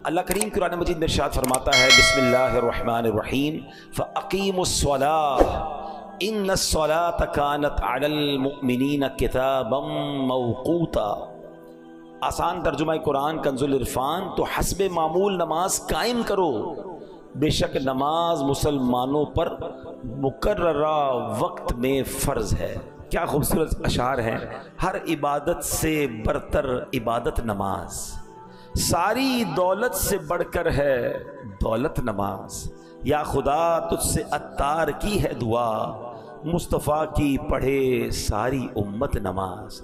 اللہ کریم قرآن مجید میں ارشاد فرماتا ہے بسم اللہ الرحمن الرحیم فَأَقِيمُوا الصَّلَاةَ إِنَّ الصَّلَاةَ كَانَتْ عَلَى الْمُؤْمِنِينَ كِتَابًا مَوْقُوتًا۔ آسان ترجمہ قرآن کنز العرفان، تو حسب معمول نماز قائم کرو، بے شک نماز مسلمانوں پر مقررہ وقت میں فرض ہے۔ کیا خوبصورت اشعار ہیں۔ ہر عبادت سے برتر عبادت نماز، ساری دولت سے بڑھ کر ہے دولت نماز، یا خدا تجھ سے عطار کی ہے دعا، مصطفیٰ کی پڑھے ساری امت نماز،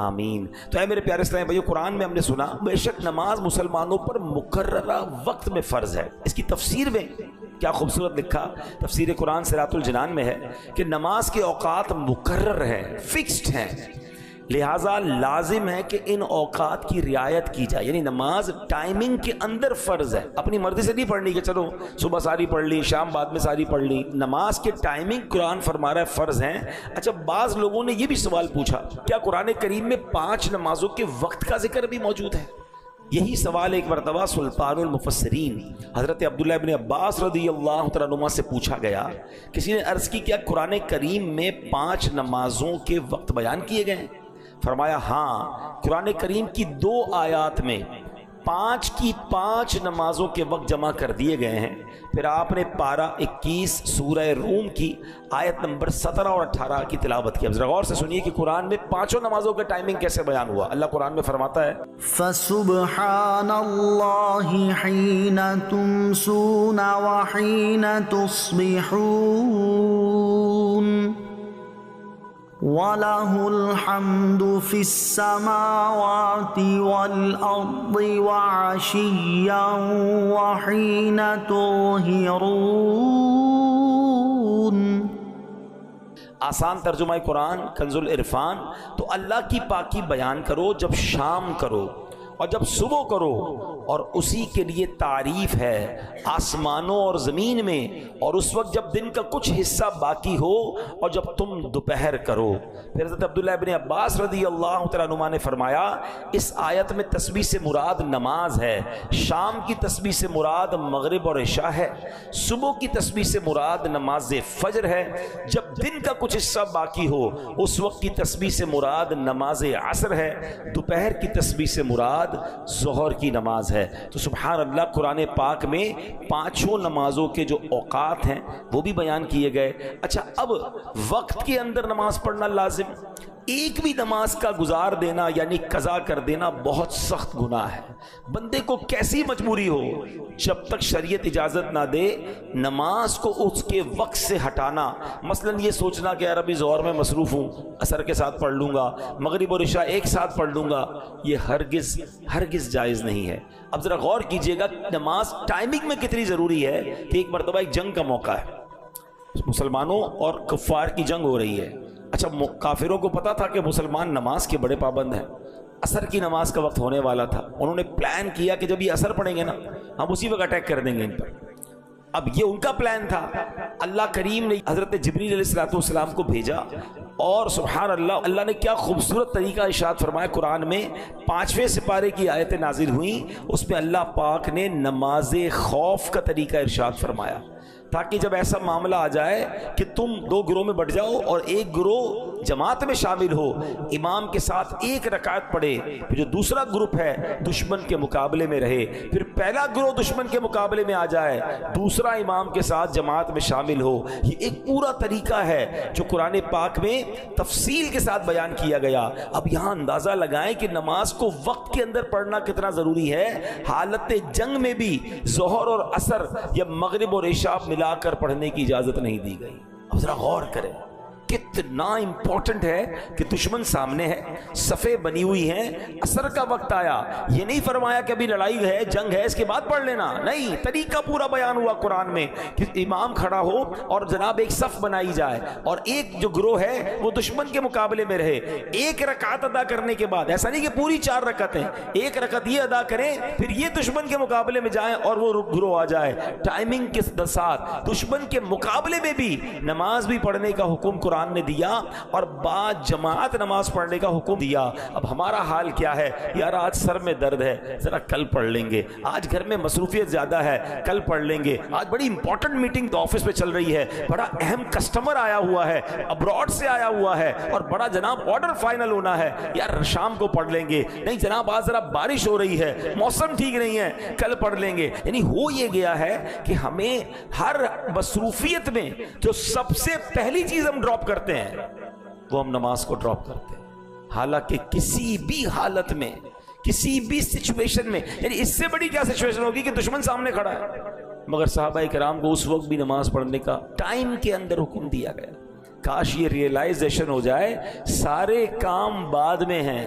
آمین۔ تو اے میرے پیارے اسلامی بھائیو، قرآن میں ہم نے سنا بے شک نماز مسلمانوں پر مقررہ وقت میں فرض ہے۔ اس کی تفسیر میں کیا خوبصورت لکھا، تفسیر قرآن صراط الجنان میں ہے کہ نماز کے اوقات مقرر ہیں، فکسڈ ہیں، لہٰذا لازم ہے کہ ان اوقات کی رعایت کی جائے، یعنی نماز ٹائمنگ کے اندر فرض ہے، اپنی مرضی سے نہیں پڑھنی کہ چلو صبح ساری پڑھ لی، شام بعد میں ساری پڑھ لی۔ نماز کے ٹائمنگ قرآن فرما رہا ہے فرض ہیں۔ اچھا، بعض لوگوں نے یہ بھی سوال پوچھا کیا قرآن کریم میں 5 نمازوں کے وقت کا ذکر بھی موجود ہے؟ یہی سوال ایک مرتبہ سلطان المفسرین حضرت عبداللہ ابن عباس رضی اللہ تعالیٰ عنہما سے پوچھا گیا۔ کسی نے عرض کی کیا قرآن کریم میں 5 نمازوں کے وقت بیان کیے گئے ہیں؟ فرمایا ہاں، قرآن کریم کی 2 آیات میں 5 کی 5 نمازوں کے وقت جمع کر دیے گئے ہیں۔ پھر آپ نے پارہ 21 سورہ روم کی آیت نمبر 17 اور 18 کی تلاوت کی۔ اب ذرا غور سے سنیے کہ قرآن میں 5 نمازوں کا ٹائمنگ کیسے بیان ہوا۔ اللہ قرآن میں فرماتا ہے فَسُبْحَانَ اللَّهِ حِينَ تُمْسُونَ وَحِينَ تُصْبِحُونَ وَلَهُ الْحَمْدُ فِي السَّمَاوَاتِ وَالْأَرْضِ وَعَشِيًّا وَحِينَ تُظْهِرُونَ۔ آسان ترجمہ قرآن کنز العرفان، تو اللہ کی پاکی بیان کرو جب شام کرو اور جب صبح کرو، اور اسی کے لیے تعریف ہے آسمانوں اور زمین میں، اور اس وقت جب دن کا کچھ حصہ باقی ہو اور جب تم دوپہر کرو۔ پھر حضرت عبداللہ ابن عباس رضی اللہ تعالیٰ عنہما نے فرمایا اس آیت میں تسبیح سے مراد نماز ہے، شام کی تسبیح سے مراد مغرب اور عشاء ہے، صبح کی تسبیح سے مراد نماز فجر ہے، جب دن کا کچھ حصہ باقی ہو اس وقت کی تسبیح سے مراد نماز عصر ہے، دوپہر کی تسبیح سے مراد ظہر کی نماز ہے۔ تو سبحان اللہ، قرآن پاک میں 5 نمازوں کے جو اوقات ہیں وہ بھی بیان کیے گئے۔ اچھا، اب وقت کے اندر نماز پڑھنا لازم، ایک بھی نماز کا گزار دینا یعنی قضا کر دینا بہت سخت گناہ ہے۔ بندے کو کیسی مجبوری ہو، جب تک شریعت اجازت نہ دے نماز کو اس کے وقت سے ہٹانا، مثلا یہ سوچنا کہ یار ابھی ظہر میں مصروف ہوں، عصر کے ساتھ پڑھ لوں گا، مغرب اور عشاء ایک ساتھ پڑھ لوں گا، یہ ہرگز جائز نہیں ہے۔ اب ذرا غور کیجئے گا نماز ٹائمنگ میں کتنی ضروری ہے کہ ایک مرتبہ ایک جنگ کا موقع ہے، مسلمانوں اور کفار کی جنگ ہو رہی ہے۔ اچھا، کافروں کو پتا تھا کہ مسلمان نماز کے بڑے پابند ہیں، عصر کی نماز کا وقت ہونے والا تھا، انہوں نے پلان کیا کہ جب یہ عصر پڑھیں گے نا ہم اسی وقت اٹیک کر دیں گے ان پر۔ اب یہ ان کا پلان تھا۔ اللہ کریم نے حضرت جبریل علیہ السلام کو بھیجا، اور سبحان اللہ، اللہ نے کیا خوبصورت طریقہ ارشاد فرمایا قرآن میں، 5ویں سپارے کی آیتیں نازل ہوئیں، اس میں اللہ پاک نے نماز خوف کا طریقہ ارشاد فرمایا، تاکہ جب ایسا معاملہ آ جائے کہ تم 2 گروہ میں بٹ جاؤ اور ایک گروہ جماعت میں شامل ہو، امام کے ساتھ 1 رکعت پڑھے، پھر جو دوسرا گروپ ہے دشمن کے مقابلے میں رہے، پھر پہلا گروہ دشمن کے مقابلے میں آ جائے، دوسرا امام کے ساتھ جماعت میں شامل ہو۔ یہ ایک پورا طریقہ ہے جو قرآن پاک میں تفصیل کے ساتھ بیان کیا گیا۔ اب یہاں اندازہ لگائیں کہ نماز کو وقت کے اندر پڑھنا کتنا ضروری ہے۔ حالت جنگ میں بھی ظہر اور عصر یا مغرب اور عشاء ملا کر پڑھنے کی اجازت نہیں دی گئی۔ اب ذرا غور کریں کتنا امپورٹنٹ ہے کہ دشمن سامنے ہے، صفیں بنی ہوئی ہیں، عصر کا وقت آیا، یہ نہیں فرمایا کہ ابھی لڑائی ہے، جنگ ہے، اس کے بعد پڑھ لینا، نہیں، طریقہ پورا بیان ہوا قرآن میں کہ امام کھڑا ہو اور جناب ایک صف بنائی جائے، اور ایک جو گروہ ہے وہ دشمن کے مقابلے میں رہے، 1 رکعت ادا کرنے کے بعد، ایسا نہیں کہ پوری 4 رکعتیں، 1 رکعت یہ ادا کریں پھر یہ دشمن کے مقابلے میں جائیں اور وہ گروہ آ جائے، ٹائمنگ کے ساتھ دشمن کے مقابلے میں بھی نماز بھی پڑھنے کا حکم قرآن نے دیا اور بعد جماعت نماز پڑھنے کا حکم دیا. اب ہمارا حال کیا ہے؟ یار آج سر میں درد ہے، ذرا کل پڑھ لیں گے. آج گھر میں مصروفیت زیادہ ہے، کل پڑھ لیں گے. آج بڑی امپورٹنٹ میٹنگ آفس میں چل رہی ہے، بڑا اہم کسٹمر آیا ہوا ہے، ابراڈ سے آیا ہوا ہے اور بڑا جناب آرڈر فائنل ہونا ہے، یار شام کو پڑھ لیں گے. نہیں جناب آج ذرا بارش ہو رہی ہے، موسم ٹھیک نہیں ہے، کل پڑھ لیں گے. یعنی ہو یہ گیا ہے کہ ہمیں ہر مصروفیت میں جو سب سے پہلی چیز ہم ڈراپ کرتے ہیں وہ ہم نماز کو ڈراپ کرتے ہیں. حالانکہ کسی بھی حالت میں، کسی بھی سچویشن میں، یعنی اس سے بڑی کیا سچویشن ہوگی کہ دشمن سامنے کھڑا ہے، مگر صحابہ کرام کو اس وقت بھی نماز پڑھنے کا ٹائم کے اندر حکم دیا گیا. کاش یہ ریئلائزیشن ہو جائے سارے کام بعد میں ہیں،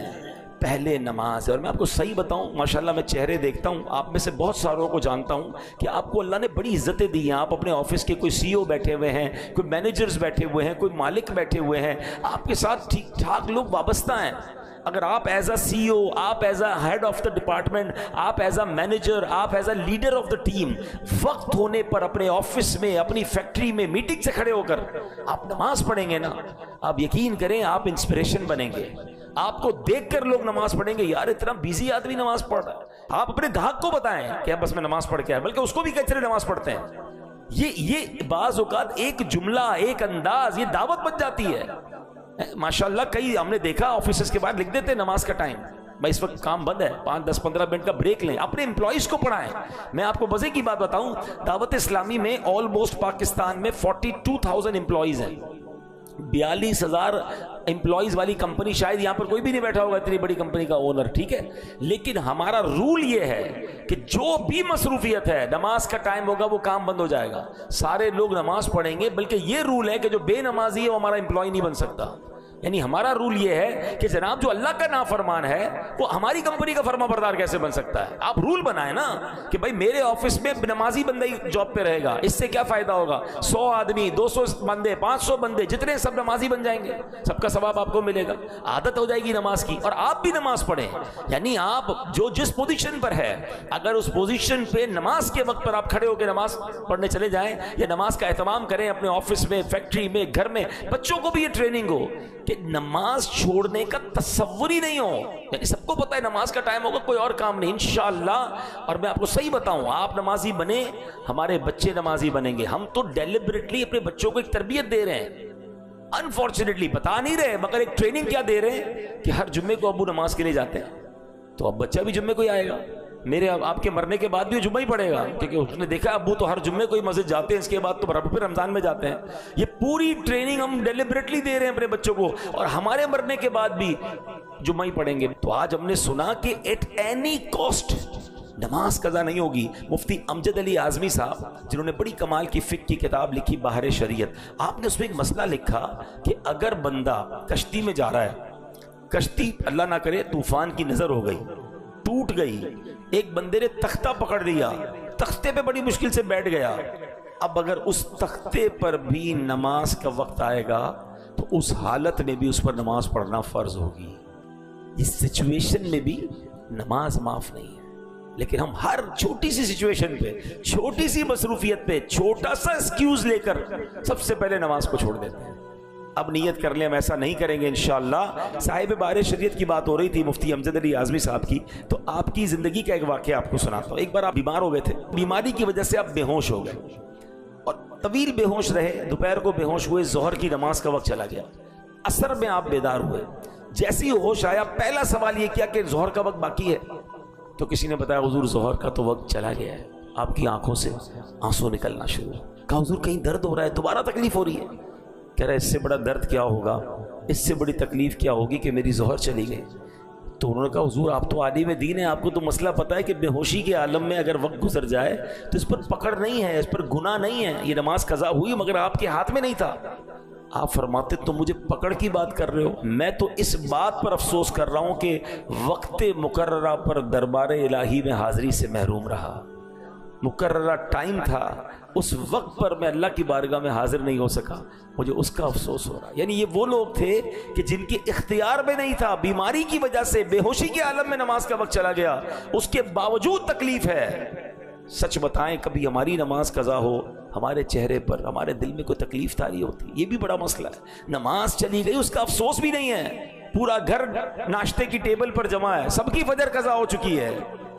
پہلے نماز ہے. اور میں آپ کو صحیح بتاؤں، ماشاءاللہ میں چہرے دیکھتا ہوں، آپ میں سے بہت ساروں کو جانتا ہوں کہ آپ کو اللہ نے بڑی عزتیں دی ہیں. آپ اپنے آفس کے کوئی سی او بیٹھے ہوئے ہیں، کوئی مینیجرز بیٹھے ہوئے ہیں، کوئی مالک بیٹھے ہوئے ہیں، آپ کے ساتھ ٹھیک ٹھاک لوگ وابستہ ہیں. اگر آپ ایز اے سی او، آپ as a head of the department, آپ ایز اے مینیجر، آپ as a leader of the team, وقت ہونے پر اپنے آفس میں، اپنی فیکٹری میں میٹنگ سے کھڑے ہو کر آپ نماز پڑھیں گے نا، آپ یقین کریں آپ انسپریشن بنیں گے. آپ کو دیکھ کر لوگ نماز پڑھیں گے، یار اتنا بیزی آدمی نماز پڑھ رہا ہے. آپ اپنے گاہک کو بتائیں کہ بس میں نماز پڑھ کے آیا، بلکہ اس کو بھی کچرے نماز پڑھتے ہیں. یہ بعض اوقات ایک جملہ، ایک انداز، یہ دعوت بن جاتی ہے. ماشاءاللہ کئی ہم نے دیکھا آفیسز کے بعد لکھ دیتے نماز کا ٹائم، بھائی اس وقت کام بند ہے، 5-10-15 منٹ کا بریک لیں. اپنے امپلائیز کو پڑھائیں. میں آپ کو مزے کی بات بتاؤں، دعوت اسلامی میں آلموسٹ پاکستان میں 42,000 امپلائیز ہیں. 42,000 امپلائیز والی کمپنی شاید یہاں پر کوئی بھی نہیں بیٹھا ہوگا، اتنی بڑی کمپنی کا اونر، ٹھیک ہے. لیکن ہمارا رول یہ ہے کہ جو بھی مصروفیت ہے، نماز کا ٹائم ہوگا وہ کام بند ہو جائے گا، سارے لوگ نماز پڑھیں گے. بلکہ یہ رول ہے کہ جو بے نمازی ہے وہ ہمارا امپلائی نہیں بن سکتا. یعنی ہمارا رول یہ ہے کہ جناب جو اللہ کا نافرمان ہے وہ ہماری کمپنی کا فرما بردار کیسے بن سکتا ہے. آپ رول بنائیں نا کہ بھائی میرے آفس میں نمازی بندہ ہی جاب پہ رہے گا، اس سے کیا فائدہ ہوگا؟ 100 آدمی، 200 بندے، 500 بندے، جتنے سب نمازی بن جائیں گے، سب کا ثواب آپ کو ملے گا. عادت ہو جائے گی نماز کی، اور آپ بھی نماز پڑھیں. یعنی آپ جو جس پوزیشن پر ہے، اگر اس پوزیشن پہ نماز کے وقت پر آپ کھڑے ہو کے نماز پڑھنے چلے جائیں یا نماز کا اہتمام کریں اپنے آفس میں، فیکٹری میں، گھر میں. بچوں کو بھی یہ ٹریننگ ہو کہ نماز چھوڑنے کا تصور ہی نہیں ہو. یعنی سب کو پتا ہے نماز کا ٹائم ہوگا، کوئی اور کام نہیں انشاءاللہ. اور میں آپ کو صحیح بتاؤں، آپ نمازی بنے، ہمارے بچے نمازی بنیں گے. ہم تو ڈیلیبریٹلی اپنے بچوں کو ایک تربیت دے رہے ہیں، انفارچونیٹلی بتا نہیں رہے، مگر ایک ٹریننگ کیا دے رہے ہیں کہ ہر جمعے کو ابو نماز کے لیے جاتے ہیں، تو اب بچہ بھی جمعے کو ہی آئے گا. میرے آپ کے مرنے کے بعد بھی جمعہ ہی پڑے گا، کیونکہ اس نے دیکھا ابو تو ہر جمعے کو ہی مسجد جاتے ہیں، اس کے بعد تو پھر رمضان میں جاتے ہیں. یہ پوری ٹریننگ ہم ڈیلیبریٹلی دے رہے ہیں اپنے بچوں کو، اور ہمارے مرنے کے بعد بھی جمعہ ہی پڑھیں گے. تو آج ہم نے سنا کہ ایٹ اینی کاسٹ نماز قضا نہیں ہوگی. مفتی امجد علی اعظمی صاحب جنہوں نے بڑی کمال کی فقہ کی کتاب لکھی بحر شریعت، آپ نے اس میں ایک مسئلہ لکھا کہ اگر بندہ کشتی میں جا رہا ہے، کشتی اللہ نہ کرے طوفان کی نظر ہو گئی، ٹوٹ گئی، ایک بندے نے تختہ پکڑ لیا، تختے پہ بڑی مشکل سے بیٹھ گیا. اب اگر اس تختے پر بھی نماز کا وقت آئے گا تو اس حالت میں بھی اس پر نماز پڑھنا فرض ہوگی. اس سچویشن میں بھی نماز معاف نہیں ہے. لیکن ہم ہر چھوٹی سی سچویشن پہ، چھوٹی سی مصروفیت پہ چھوٹا سا ایکسکیوز لے کر سب سے پہلے نماز کو چھوڑ دیتے ہیں. اب نیت کر لیں ہم ایسا نہیں کریں گے انشاءاللہ. صاحب بحر شریعت کی بات ہو رہی تھی مفتی امجد علی اعظمی صاحب کی، تو آپ کی زندگی کا ایک واقعہ آپ کو سناتا ہوں. ایک بار آپ بیمار ہو گئے تھے، بیماری کی وجہ سے آپ بے ہوش ہو گئے اور طویل بے ہوش رہے. دوپہر کو بے ہوش ہوئے، ظہر کی نماز کا وقت چلا گیا، عصر میں آپ بیدار ہوئے. جیسے ہی ہوش آیا پہلا سوال یہ کیا کہ ظہر کا وقت باقی ہے؟ تو کسی نے بتایا حضور ظہر کا تو وقت چلا گیا ہے. آپ کی آنکھوں سے آنسو نکلنا شروع. کہا حضور کہیں درد ہو رہا ہے، دوبارہ تکلیف ہو رہی ہے؟ کہہ رہا ہے اس سے بڑا درد کیا ہوگا، اس سے بڑی تکلیف کیا ہوگی کہ میری ظہر چلی گئی. تو انہوں نے کہا حضور آپ تو عالم دین ہیں، آپ کو تو مسئلہ پتہ ہے کہ بے ہوشی کے عالم میں اگر وقت گزر جائے تو اس پر پکڑ نہیں ہے، اس پر گناہ نہیں ہے. یہ نماز قضا ہوئی مگر آپ کے ہاتھ میں نہیں تھا. آپ فرماتے تو مجھے پکڑ کی بات کر رہے ہو، میں تو اس بات پر افسوس کر رہا ہوں کہ وقت مقررہ پر دربار الہی میں حاضری سے محروم رہا. مقررہ ٹائم تھا، اس وقت پر میں اللہ کی بارگاہ میں حاضر نہیں ہو سکا، مجھے اس کا افسوس ہو رہا. یعنی یہ وہ لوگ تھے کہ جن کے اختیار میں نہیں تھا، بیماری کی وجہ سے بے ہوشی کے عالم میں نماز کا وقت چلا گیا، اس کے باوجود تکلیف ہے. سچ بتائیں کبھی ہماری نماز قضا ہو ہمارے چہرے پر ہمارے دل میں کوئی تکلیف طاری ہوتی؟ یہ بھی بڑا مسئلہ ہے. نماز چلی گئی اس کا افسوس بھی نہیں ہے, پورا گھر ناشتے کی ٹیبل پر جمع ہے, سب کی فجر قضا ہو چکی ہے,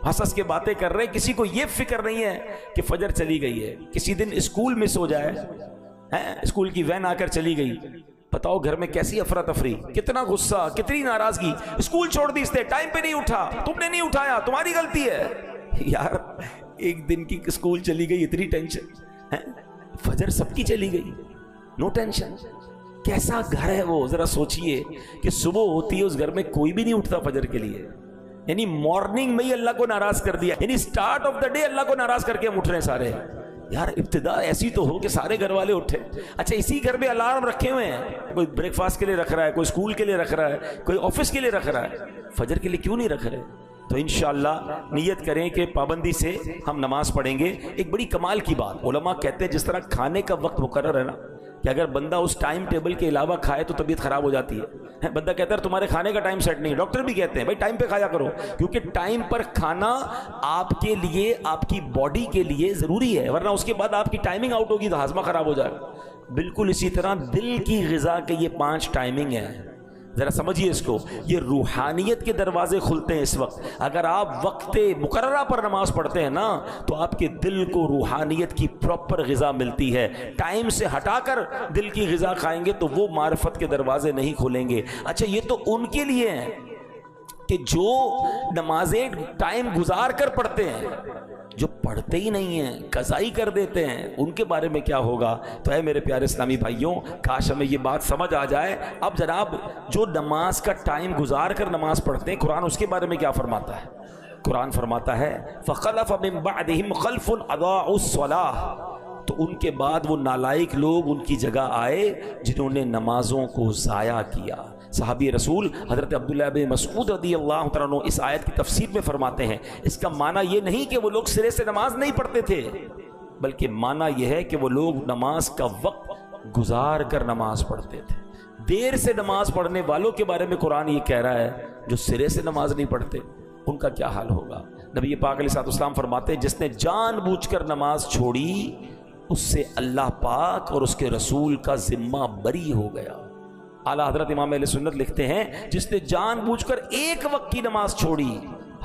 ہنس ہنس کے باتیں کر رہے ہیں, کسی کو یہ فکر نہیں ہے کہ فجر چلی گئی ہے. کسی دن اسکول مس ہو جائے, اسکول کی وین آ کر چلی گئی, بتاؤ گھر میں کیسی افراتفری, کتنا غصہ, کتنی ناراضگی. اسکول چھوڑ دی اس نے, ٹائم پہ نہیں اٹھا, تم نے نہیں اٹھایا, تمہاری غلطی ہے. یار ایک دن کی اسکول چلی گئی, اتنی ٹینشن, فجر سب کی چلی گئی, نو ٹینشن. کیسا گھر ہے وہ, ذرا سوچئے کہ صبح ہوتی ہے اس گھر میں کوئی بھی نہیں اٹھتا فجر کے لیے, یعنی مارننگ میں ہی اللہ کو ناراض کر دیا, یعنی سٹارٹ آف دا ڈے اللہ کو ناراض کر کے ہم اٹھ رہے ہیں سارے. یار ابتدا ایسی تو ہو کہ سارے گھر والے اٹھے. اچھا اسی گھر میں الارم رکھے ہوئے ہیں, کوئی بریک فاسٹ کے لیے رکھ رہا ہے, کوئی اسکول کے لیے رکھ رہا ہے, کوئی آفس کے لیے رکھ رہا ہے, فجر کے لیے کیوں نہیں رکھ رہے؟ تو انشاءاللہ نیت کریں کہ پابندی سے ہم نماز پڑھیں گے. ایک بڑی کمال کی بات, علماء کہتے ہیں جس طرح کھانے کا وقت مقرر ہے نا, کہ اگر بندہ اس ٹائم ٹیبل کے علاوہ کھائے تو طبیعت خراب ہو جاتی ہے. بندہ کہتا ہے تمہارے کھانے کا ٹائم سیٹ نہیں, ڈاکٹر بھی کہتے ہیں بھائی ٹائم پہ کھایا کرو, کیونکہ ٹائم پر کھانا آپ کے لیے, آپ کی باڈی کے لیے ضروری ہے, ورنہ اس کے بعد آپ کی ٹائمنگ آؤٹ ہوگی تو ہاضمہ خراب ہو جائے گا. بالکل اسی طرح دل کی غذا کے یہ 5 ٹائمنگ ہیں, ذرا سمجھیے اس کو. یہ روحانیت کے دروازے کھلتے ہیں اس وقت. اگر آپ وقت مقررہ پر نماز پڑھتے ہیں نا تو آپ کے دل کو روحانیت کی پراپر غذا ملتی ہے. ٹائم سے ہٹا کر دل کی غذا کھائیں گے تو وہ معرفت کے دروازے نہیں کھولیں گے. اچھا یہ تو ان کے لیے ہیں کہ جو نمازیں ٹائم گزار کر پڑھتے ہیں, جو پڑھتے ہی نہیں ہیں, قضائی کر دیتے ہیں, ان کے بارے میں کیا ہوگا؟ تو اے میرے پیارے اسلامی بھائیوں, کاش ہمیں یہ بات سمجھ آ جائے. اب جناب جو نماز کا ٹائم گزار کر نماز پڑھتے ہیں, قرآن اس کے بارے میں کیا فرماتا ہے؟ قرآن فرماتا ہے فَخَلَفَ مِن بَعْدِهِمْ خَلْفٌ أَضَاعُوا الصَّلَاةَ, تو ان کے بعد وہ نالائق لوگ ان کی جگہ آئے جنہوں نے نمازوں کو ضائع کیا. صحابی رسول حضرت عبداللہ بن مسعود رضی اللہ تعالیٰ عنہ اس آیت کی تفسیر میں فرماتے ہیں, اس کا معنی یہ نہیں کہ وہ لوگ سرے سے نماز نہیں پڑھتے تھے, بلکہ معنی یہ ہے کہ وہ لوگ نماز کا وقت گزار کر نماز پڑھتے تھے. دیر سے نماز پڑھنے والوں کے بارے میں قرآن یہ کہہ رہا ہے جو سرے سے نماز نہیں پڑھتے, ان کا کیا حال ہوگا؟ نبی پاک علیہ السلام فرماتے ہیں جس نے جان بوجھ کر نماز چھوڑی اس سے اللہ پاک اور اس کے رسول کا ذمہ بری ہو گیا. اعلیٰ حضرت امام اہل سنت لکھتے ہیں جس نے جان بوجھ کر ایک وقت کی نماز چھوڑی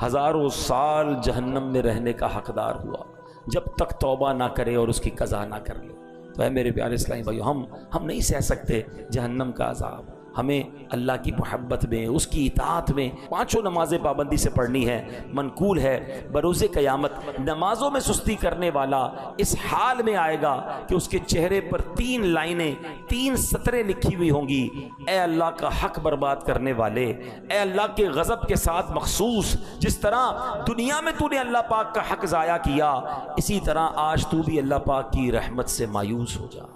ہزاروں سال جہنم میں رہنے کا حقدار ہوا, جب تک توبہ نہ کرے اور اس کی قضا نہ کر لے. تو اے میرے پیارے اسلامی بھائیو, ہم نہیں سہ سکتے جہنم کا عذاب. ہمیں اللہ کی محبت میں, اس کی اطاعت میں 5 نمازیں پابندی سے پڑھنی ہے. منقول ہے بروز قیامت نمازوں میں سستی کرنے والا اس حال میں آئے گا کہ اس کے چہرے پر 3 لائنیں 3 سطریں لکھی ہوئی ہوں گی, اے اللہ کا حق برباد کرنے والے, اے اللہ کے غضب کے ساتھ مخصوص, جس طرح دنیا میں تو نے اللہ پاک کا حق ضائع کیا, اسی طرح آج تو بھی اللہ پاک کی رحمت سے مایوس ہو جا.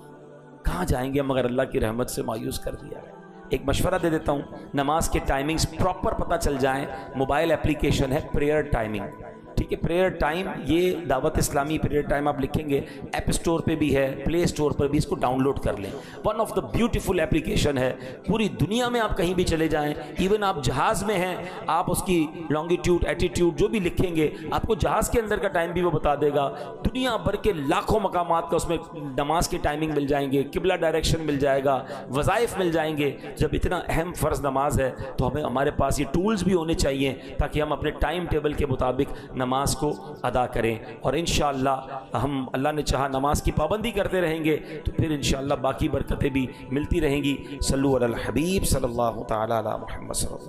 کہاں جائیں گے ہم اگر اللہ کی رحمت سے مایوس کر دیا ہے؟ ایک مشورہ دے دیتا ہوں, نماز کے ٹائمنگز پراپر پتہ چل جائیں. موبائل اپلیکیشن ہے پریئر ٹائمنگ, ٹھیک ہے, پریئر ٹائم, یہ دعوت اسلامی پریئر ٹائم آپ لکھیں گے, ایپ اسٹور پہ بھی ہے, پلے اسٹور پر بھی, اس کو ڈاؤن لوڈ کر لیں. One of the beautiful application ہے, پوری دنیا میں آپ کہیں بھی چلے جائیں, ایون آپ جہاز میں ہیں, آپ اس کی لانگیٹیوڈ ایٹیٹیوڈ جو بھی لکھیں گے آپ کو جہاز کے اندر کا ٹائم بھی وہ بتا دے گا. دنیا بھر کے لاکھوں مقامات کا اس میں نماز کے ٹائمنگ مل جائیں گے, قبلہ ڈائریکشن مل جائے گا, وظائف مل جائیں گے. جب اتنا اہم فرض نماز ہے تو ہمارے پاس یہ ٹولز بھی ہونے چاہیے تاکہ ہم اپنے ٹائم ٹیبل کے مطابق نماز کو ادا کریں. اور انشاءاللہ ہم اللہ نے چاہا نماز کی پابندی کرتے رہیں گے تو پھر انشاءاللہ باقی برکتیں بھی ملتی رہیں گی. صلو علی الحبیب صلی اللہ تعالی علی محمد صلی اللہ